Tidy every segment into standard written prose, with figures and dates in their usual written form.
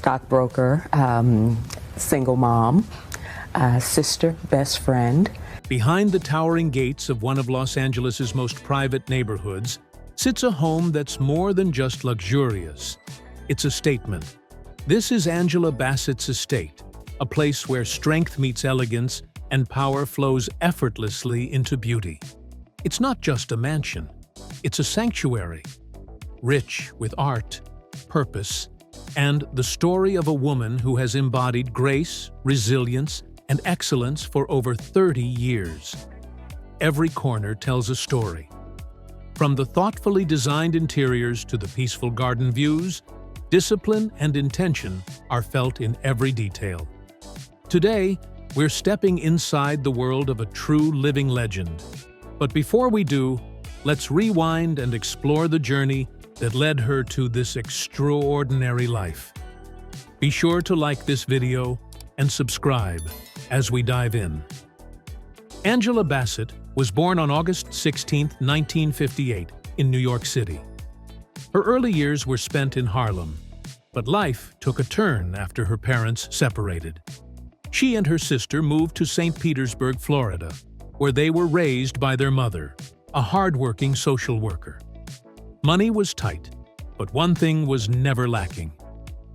stockbroker, single mom, sister, best friend. Behind the towering gates of one of Los Angeles' most private neighborhoods sits a home that's more than just luxurious. It's a statement. This is Angela Bassett's estate, a place where strength meets elegance and power flows effortlessly into beauty. It's not just a mansion, it's a sanctuary, rich with art, purpose, and the story of a woman who has embodied grace, resilience, and excellence for over 30 years. Every corner tells a story. From the thoughtfully designed interiors to the peaceful garden views, discipline and intention are felt in every detail. Today, we're stepping inside the world of a true living legend. But before we do, let's rewind and explore the journey that led her to this extraordinary life. Be sure to like this video and subscribe as we dive in. Angela Bassett was born on August 16, 1958, in New York City. Her early years were spent in Harlem, but life took a turn after her parents separated. She and her sister moved to St. Petersburg, Florida, where they were raised by their mother, a hardworking social worker. Money was tight, but one thing was never lacking: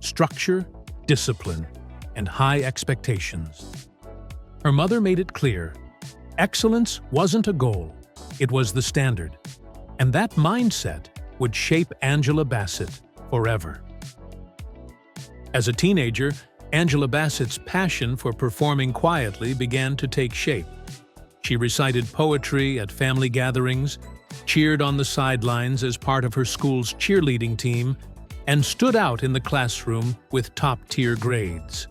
structure, discipline, and high expectations. Her mother made it clear, excellence wasn't a goal, it was the standard. And that mindset would shape Angela Bassett forever. As a teenager, Angela Bassett's passion for performing quietly began to take shape. She recited poetry at family gatherings, cheered on the sidelines as part of her school's cheerleading team, and stood out in the classroom with top-tier grades.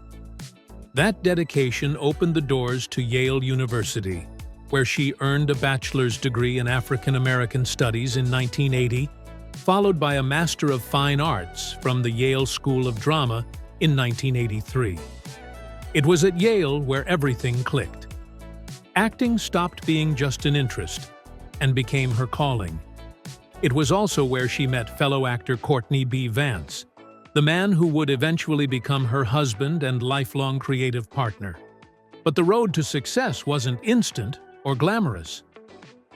That dedication opened the doors to Yale University, where she earned a bachelor's degree in African American Studies in 1980, followed by a Master of Fine Arts from the Yale School of Drama in 1983. It was at Yale where everything clicked. Acting stopped being just an interest and became her calling. It was also where she met fellow actor Courtney B. Vance, the man who would eventually become her husband and lifelong creative partner. But the road to success wasn't instant or glamorous.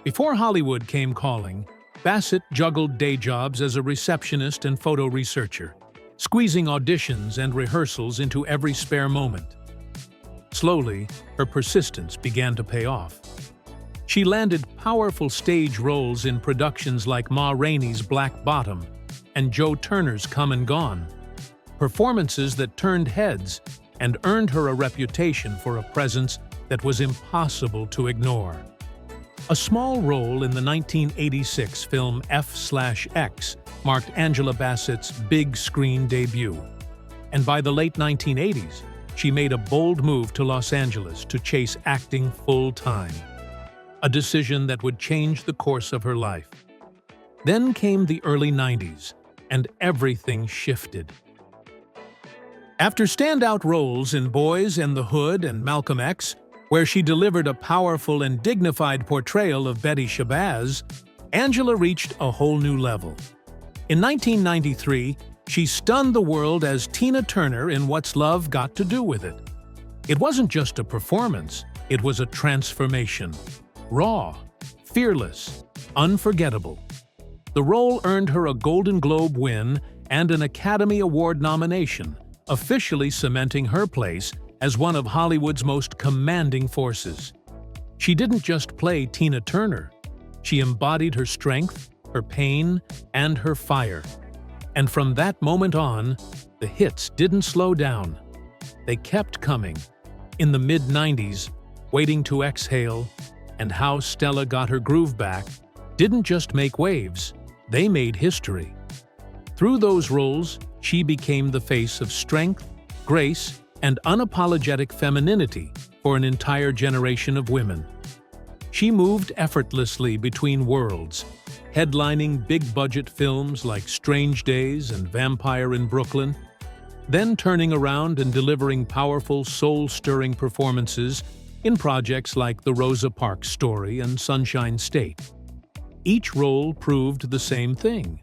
Before Hollywood came calling, Bassett juggled day jobs as a receptionist and photo researcher, squeezing auditions and rehearsals into every spare moment. Slowly, her persistence began to pay off. She landed powerful stage roles in productions like Ma Rainey's Black Bottom and Joe Turner's Come and Gone, performances that turned heads and earned her a reputation for a presence that was impossible to ignore. A small role in the 1986 film F/X marked Angela Bassett's big screen debut, and by the late 1980s, she made a bold move to Los Angeles to chase acting full-time, a decision that would change the course of her life. Then came the early 90s, and everything shifted. After standout roles in Boys and the Hood and Malcolm X, where she delivered a powerful and dignified portrayal of Betty Shabazz, Angela reached a whole new level. In 1993, she stunned the world as Tina Turner in What's Love Got to Do with It. It wasn't just a performance, it was a transformation. Raw, fearless, unforgettable. The role earned her a Golden Globe win and an Academy Award nomination, officially cementing her place as one of Hollywood's most commanding forces. She didn't just play Tina Turner. She embodied her strength, her pain, and her fire. And from that moment on, the hits didn't slow down. They kept coming. In the mid-90s, Waiting to Exhale and How Stella Got Her Groove Back didn't just make waves, they made history. Through those roles, she became the face of strength, grace, and unapologetic femininity for an entire generation of women. She moved effortlessly between worlds, headlining big-budget films like Strange Days and Vampire in Brooklyn, then turning around and delivering powerful, soul-stirring performances in projects like The Rosa Parks Story and Sunshine State. Each role proved the same thing.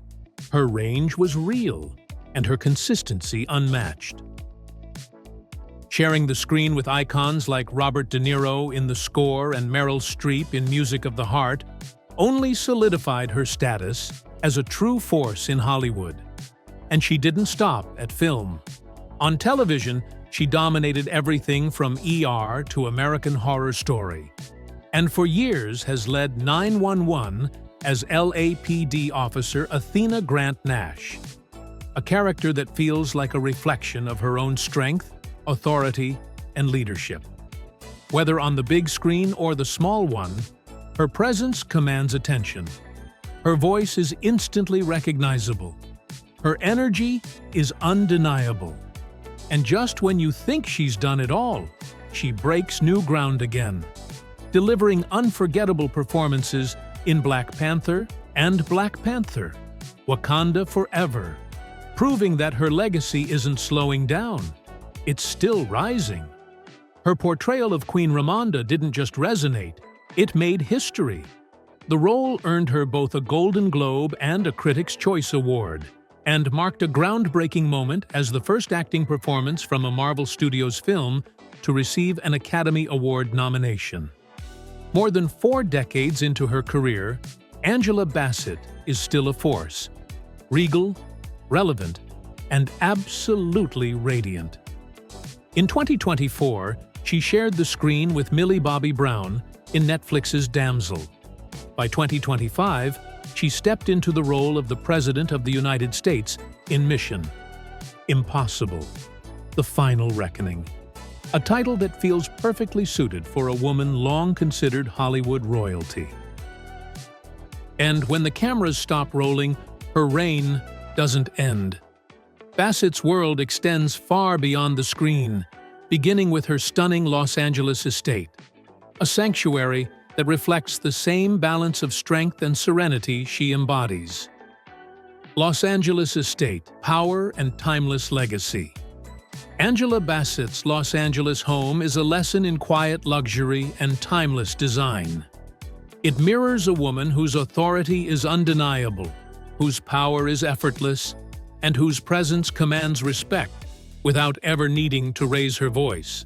Her range was real, and her consistency unmatched. Sharing the screen with icons like Robert De Niro in The Score and Meryl Streep in Music of the Heart only solidified her status as a true force in Hollywood. And she didn't stop at film. On television, she dominated everything from ER to American Horror Story, and for years has led 911 as LAPD officer Athena Grant Nash, a character that feels like a reflection of her own strength, authority, and leadership. Whether on the big screen or the small one, her presence commands attention. Her voice is instantly recognizable. Her energy is undeniable. And just when you think she's done it all, she breaks new ground again, delivering unforgettable performances in Black Panther and Black Panther, Wakanda Forever, proving that her legacy isn't slowing down, it's still rising. Her portrayal of Queen Ramonda didn't just resonate, it made history. The role earned her both a Golden Globe and a Critics' Choice Award, and marked a groundbreaking moment as the first acting performance from a Marvel Studios film to receive an Academy Award nomination. More than 4 decades into her career, Angela Bassett is still a force, regal, relevant, and absolutely radiant. In 2024, she shared the screen with Millie Bobby Brown in Netflix's Damsel. By 2025, she stepped into the role of the President of the United States in Mission: Impossible, The Final Reckoning, a title that feels perfectly suited for a woman long considered Hollywood royalty. And when the cameras stop rolling, her reign doesn't end. Bassett's world extends far beyond the screen, beginning with her stunning Los Angeles estate, a sanctuary that reflects the same balance of strength and serenity she embodies. Los Angeles Estate, Power and Timeless Legacy. Angela Bassett's Los Angeles home is a lesson in quiet luxury and timeless design. It mirrors a woman whose authority is undeniable, whose power is effortless, and whose presence commands respect without ever needing to raise her voice.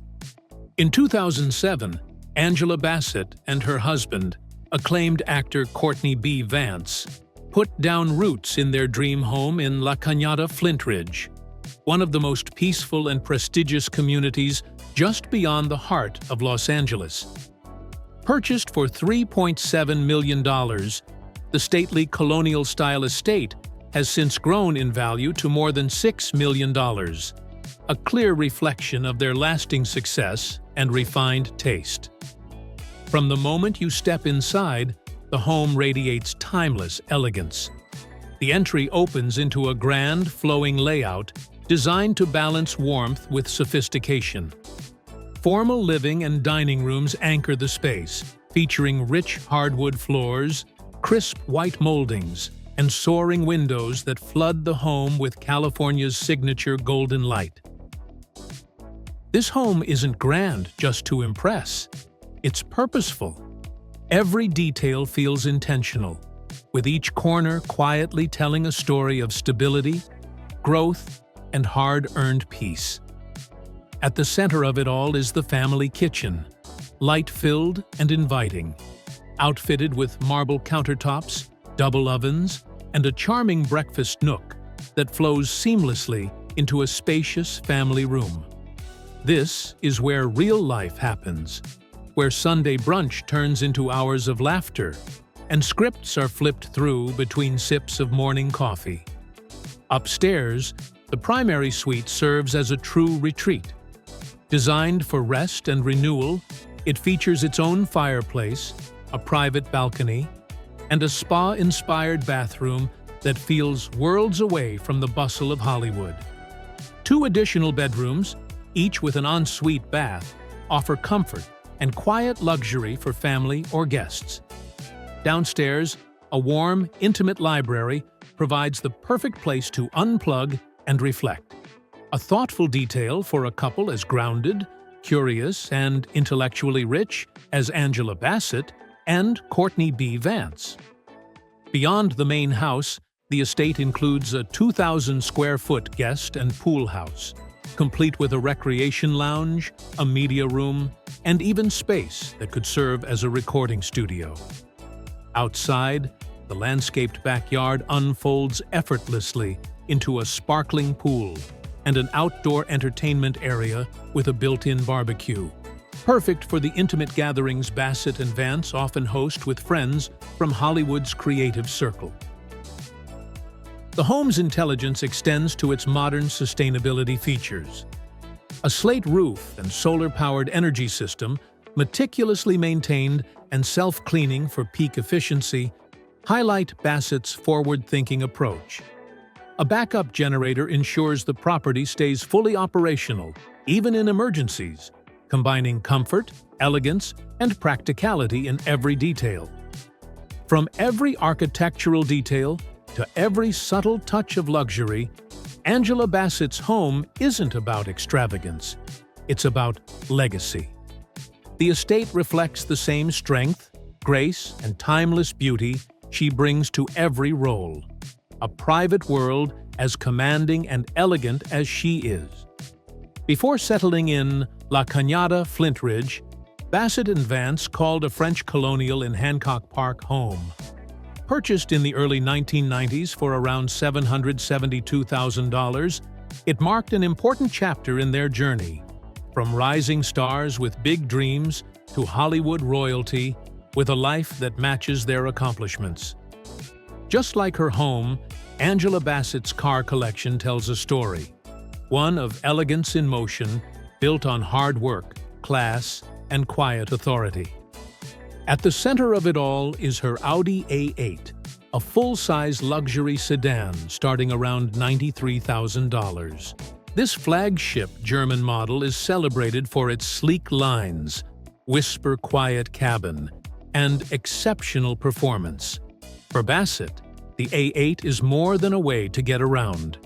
In 2007, Angela Bassett and her husband, acclaimed actor Courtney B. Vance, put down roots in their dream home in La Cañada Flintridge, one of the most peaceful and prestigious communities just beyond the heart of Los Angeles. Purchased for $3.7 million, the stately colonial-style estate has since grown in value to more than $6 million, a clear reflection of their lasting success and refined taste. From the moment you step inside, the home radiates timeless elegance. The entry opens into a grand, flowing layout designed to balance warmth with sophistication. Formal living and dining rooms anchor the space, featuring rich hardwood floors, crisp white moldings, and soaring windows that flood the home with California's signature golden light. This home isn't grand just to impress. It's purposeful. Every detail feels intentional, with each corner quietly telling a story of stability, growth, and hard-earned peace. At the center of it all is the family kitchen, light-filled and inviting, outfitted with marble countertops, double ovens, and a charming breakfast nook that flows seamlessly into a spacious family room. This is where real life happens, where Sunday brunch turns into hours of laughter, and scripts are flipped through between sips of morning coffee. Upstairs, the primary suite serves as a true retreat. Designed for rest and renewal, it features its own fireplace, a private balcony, and a spa-inspired bathroom that feels worlds away from the bustle of Hollywood. 2 additional bedrooms, each with an ensuite bath, offer comfort and quiet luxury for family or guests. Downstairs, a warm, intimate library provides the perfect place to unplug and reflect. A thoughtful detail for a couple as grounded, curious, and intellectually rich as Angela Bassett and Courtney B. Vance. Beyond the main house, The estate includes a 2,000-square-foot guest and pool house, complete with a recreation lounge, a media room, and even space that could serve as a recording studio. Outside, the landscaped backyard unfolds effortlessly into a sparkling pool and an outdoor entertainment area with a built-in barbecue. Perfect for the intimate gatherings Bassett and Vance often host with friends from Hollywood's creative circle. The home's intelligence extends to its modern sustainability features. A slate roof and solar-powered energy system, meticulously maintained and self-cleaning for peak efficiency, highlight Bassett's forward-thinking approach. A backup generator ensures the property stays fully operational, even in emergencies, combining comfort, elegance, and practicality in every detail. From every architectural detail to every subtle touch of luxury, Angela Bassett's home isn't about extravagance. It's about legacy. The estate reflects the same strength, grace, and timeless beauty she brings to every role. A private world as commanding and elegant as she is. Before settling in La Cañada, Flintridge, Bassett and Vance called a French colonial in Hancock Park home. Purchased in the early 1990s for around $772,000, it marked an important chapter in their journey, from rising stars with big dreams to Hollywood royalty with a life that matches their accomplishments. Just like her home, Angela Bassett's car collection tells a story, one of elegance in motion, built on hard work, class, and quiet authority. At the center of it all is her Audi A8, a full-size luxury sedan starting around $93,000. This flagship German model is celebrated for its sleek lines, whisper-quiet cabin, and exceptional performance. For Bassett, the A8 is more than a way to get around.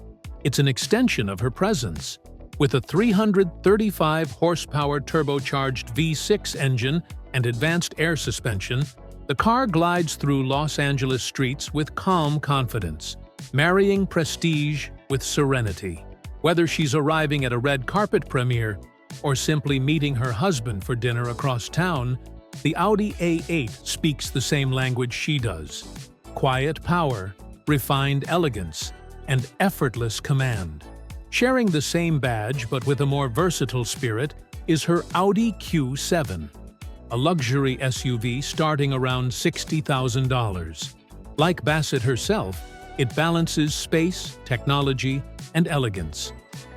It's an extension of her presence. With a 335-horsepower turbocharged V6 engine and advanced air suspension, the car glides through Los Angeles streets with calm confidence, marrying prestige with serenity. Whether she's arriving at a red carpet premiere or simply meeting her husband for dinner across town, the Audi A8 speaks the same language she does: quiet power, refined elegance, and effortless command. Sharing the same badge but with a more versatile spirit is her Audi Q7, a luxury SUV starting around $60,000. Like Bassett herself, it balances space, technology, and elegance.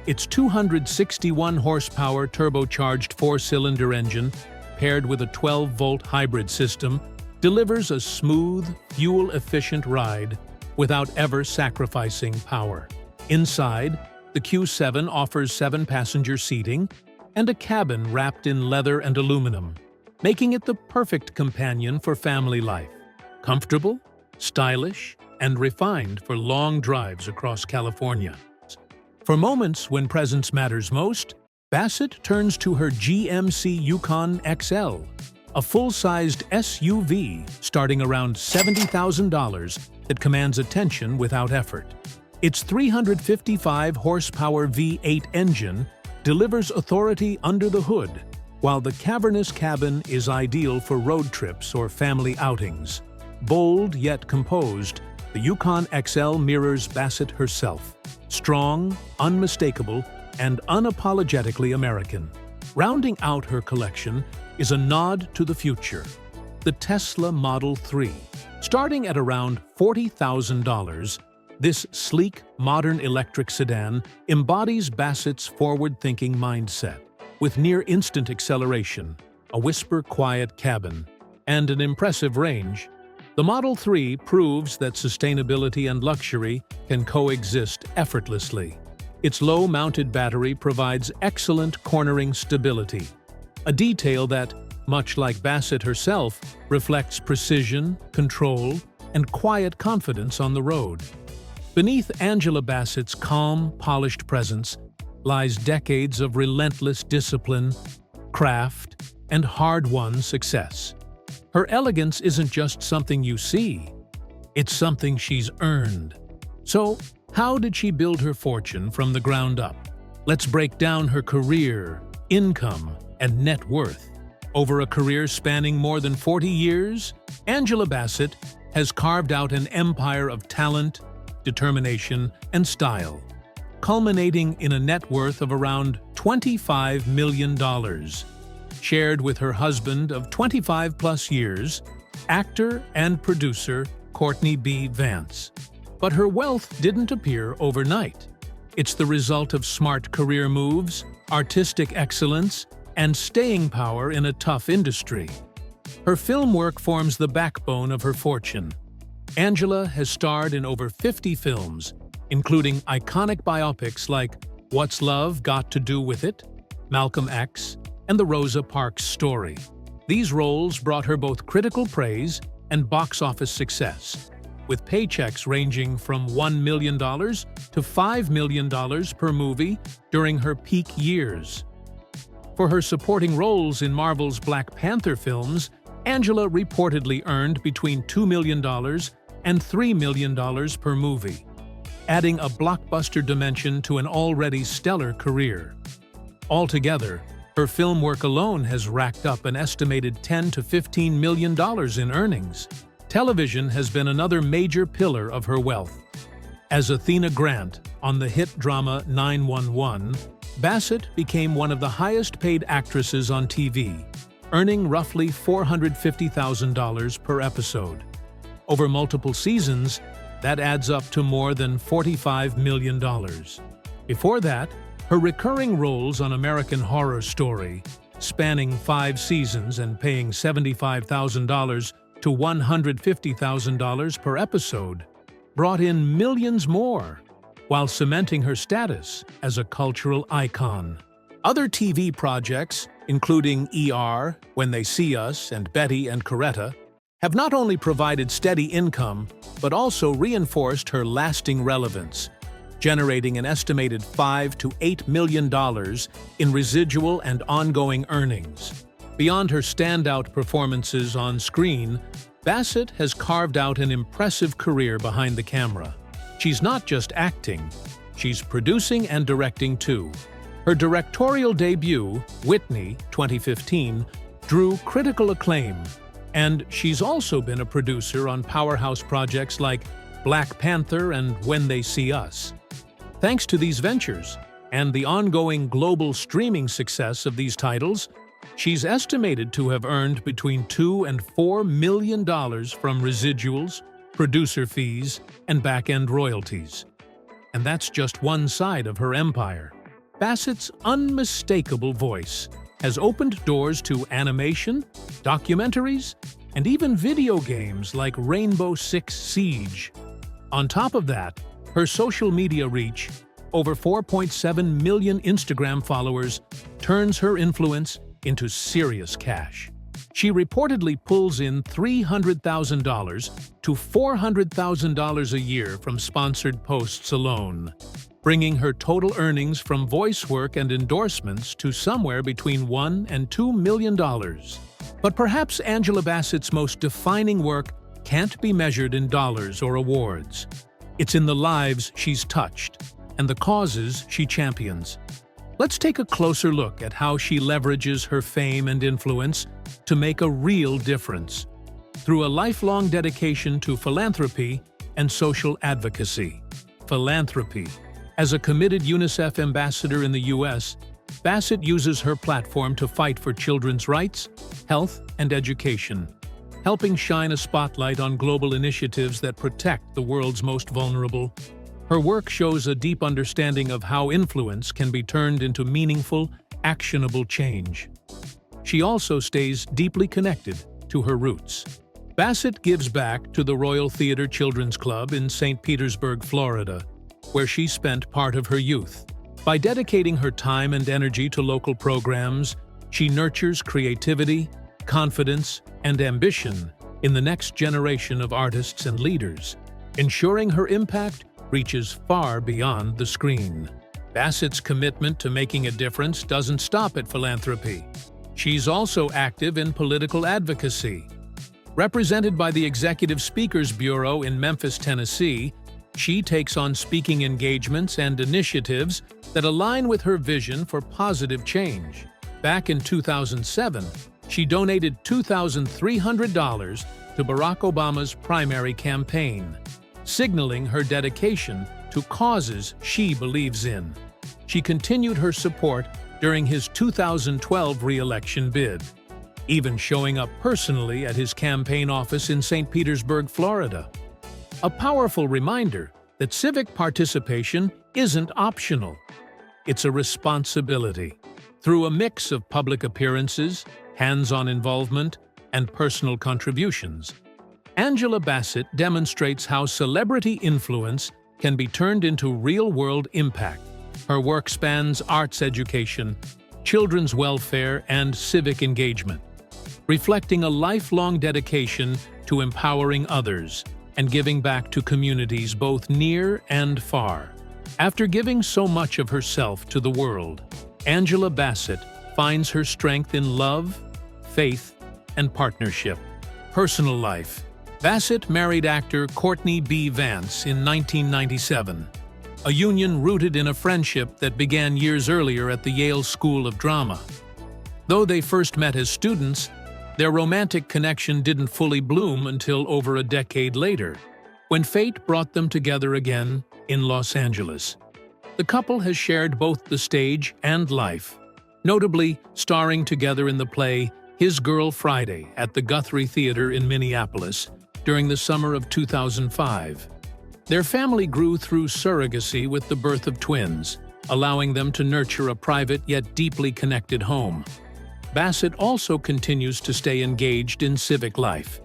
Its 261-horsepower turbocharged four-cylinder engine, paired with a 12-volt hybrid system, delivers a smooth, fuel-efficient ride without ever sacrificing power. Inside, the Q7 offers 7-passenger seating and a cabin wrapped in leather and aluminum, making it the perfect companion for family life. Comfortable, stylish, and refined for long drives across California. For moments when presence matters most, Bassett turns to her GMC Yukon XL, a full-sized SUV starting around $70,000 that commands attention without effort. Its 355-horsepower V8 engine delivers authority under the hood, while the cavernous cabin is ideal for road trips or family outings. Bold yet composed, the Yukon XL mirrors Bassett herself. Strong, unmistakable, and unapologetically American. Rounding out her collection is a nod to the future, the Tesla Model 3. Starting at around $40,000, this sleek, modern electric sedan embodies Bassett's forward-thinking mindset. With near-instant acceleration, a whisper-quiet cabin, and an impressive range, the Model 3 proves that sustainability and luxury can coexist effortlessly. Its low-mounted battery provides excellent cornering stability, a detail that, much like Bassett herself, reflects precision, control, and quiet confidence on the road. Beneath Angela Bassett's calm, polished presence lies decades of relentless discipline, craft, and hard-won success. Her elegance isn't just something you see, it's something she's earned. So, how did she build her fortune from the ground up? Let's break down her career, income, and net worth. Over a career spanning more than 40 years, Angela Bassett has carved out an empire of talent, determination, and style, culminating in a net worth of around $25 million, shared with her husband of 25-plus years, actor and producer Courtney B. Vance. But her wealth didn't appear overnight. It's the result of smart career moves, artistic excellence, and staying power in a tough industry. Her film work forms the backbone of her fortune. Angela has starred in over 50 films, including iconic biopics like What's Love Got to Do with It?, Malcolm X, and The Rosa Parks Story. These roles brought her both critical praise and box office success, with paychecks ranging from $1 million to $5 million per movie during her peak years. For her supporting roles in Marvel's Black Panther films, Angela reportedly earned between $2 million and $3 million per movie, adding a blockbuster dimension to an already stellar career. Altogether, her film work alone has racked up an estimated $10 to $15 million in earnings. Television has been another major pillar of her wealth. As Athena Grant on the hit drama 911, Bassett became one of the highest-paid actresses on TV, earning roughly $450,000 per episode. Over multiple seasons, that adds up to more than $45 million. Before that, her recurring roles on American Horror Story, spanning 5 seasons and paying $75,000 to $150,000 per episode, brought in millions more, while cementing her status as a cultural icon. Other TV projects, including ER, When They See Us, and Betty and Coretta, have not only provided steady income, but also reinforced her lasting relevance, generating an estimated $5 to $8 million in residual and ongoing earnings. Beyond her standout performances on screen, Bassett has carved out an impressive career behind the camera. She's not just acting, she's producing and directing too. Her directorial debut, Whitney, 2015, drew critical acclaim, and she's also been a producer on powerhouse projects like Black Panther and When They See Us. Thanks to these ventures, and the ongoing global streaming success of these titles, she's estimated to have earned between $2 and $4 million from residuals, producer fees, and back-end royalties. And that's just one side of her empire. Bassett's unmistakable voice has opened doors to animation, documentaries, and even video games like Rainbow Six Siege. On top of that, her social media reach, over 4.7 million Instagram followers, turns her influence into serious cash. She reportedly pulls in $300,000 to $400,000 a year from sponsored posts alone, bringing her total earnings from voice work and endorsements to somewhere between $1 and $2 million. But perhaps Angela Bassett's most defining work can't be measured in dollars or awards. It's in the lives she's touched and the causes she champions. Let's take a closer look at how she leverages her fame and influence to make a real difference through a lifelong dedication to philanthropy and social advocacy. Philanthropy. As a committed UNICEF ambassador in the U.S., Bassett uses her platform to fight for children's rights, health, and education, helping shine a spotlight on global initiatives that protect the world's most vulnerable. Her work shows a deep understanding of how influence can be turned into meaningful, actionable change. She also stays deeply connected to her roots. Bassett gives back to the Royal Theatre Children's Club in St. Petersburg, Florida, where she spent part of her youth. By dedicating her time and energy to local programs, she nurtures creativity, confidence, and ambition in the next generation of artists and leaders, ensuring her impact reaches far beyond the screen. Bassett's commitment to making a difference doesn't stop at philanthropy. She's also active in political advocacy. Represented by the Executive Speakers Bureau in Memphis, Tennessee, She takes on speaking engagements and initiatives that align with her vision for positive change. Back in 2007, she donated $2,300 to Barack Obama's primary campaign, signaling her dedication to causes she believes in. She continued her support during his 2012 re-election bid, even showing up personally at his campaign office in St. Petersburg, Florida. A powerful reminder that civic participation isn't optional. It's a responsibility. Through a mix of public appearances, hands-on involvement, and personal contributions, Angela Bassett demonstrates how celebrity influence can be turned into real-world impact. Her work spans arts education, children's welfare, and civic engagement, reflecting a lifelong dedication to empowering others and giving back to communities both near and far. After giving so much of herself to the world, Angela Bassett finds her strength in love, faith, and partnership. Personal life. Bassett married actor Courtney B. Vance in 1997, a union rooted in a friendship that began years earlier at the Yale School of Drama. Though they first met as students, their romantic connection didn't fully bloom until over a decade later, when fate brought them together again in Los Angeles. The couple has shared both the stage and life, notably starring together in the play His Girl Friday at the Guthrie Theater in Minneapolis during the summer of 2005. Their family grew through surrogacy with the birth of twins, allowing them to nurture a private yet deeply connected home. Bassett also continues to stay engaged in civic life.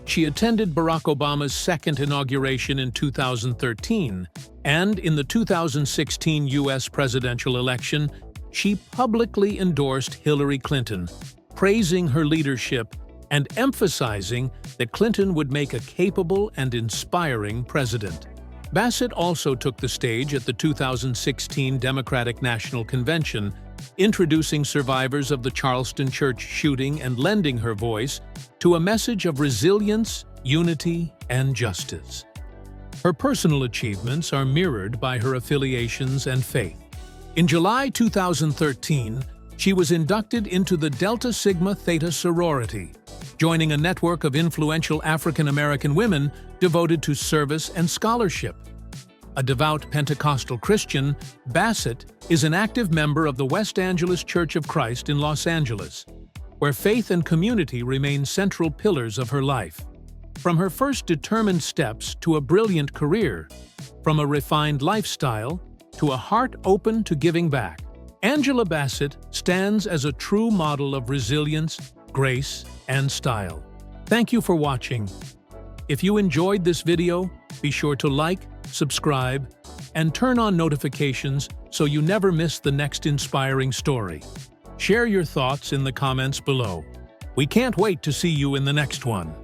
She attended Barack Obama's second inauguration in 2013, and in the 2016 U.S. presidential election, she publicly endorsed Hillary Clinton, praising her leadership and emphasizing that Clinton would make a capable and inspiring president. Bassett also took the stage at the 2016 Democratic National Convention, introducing survivors of the Charleston church shooting and lending her voice to a message of resilience, unity, and justice. Her personal achievements are mirrored by her affiliations and faith. In July 2013, she was inducted into the Delta Sigma Theta sorority, joining a network of influential African-American women devoted to service and scholarship. A devout Pentecostal Christian, Bassett is an active member of the West Angeles Church of Christ in Los Angeles, where faith and community remain central pillars of her life. From her first determined steps to a brilliant career, from a refined lifestyle to a heart open to giving back, Angela Bassett stands as a true model of resilience, grace, and style. Thank you for watching. If you enjoyed this video, be sure to like, subscribe, and turn on notifications so you never miss the next inspiring story. Share your thoughts in the comments below. We can't wait to see you in the next one.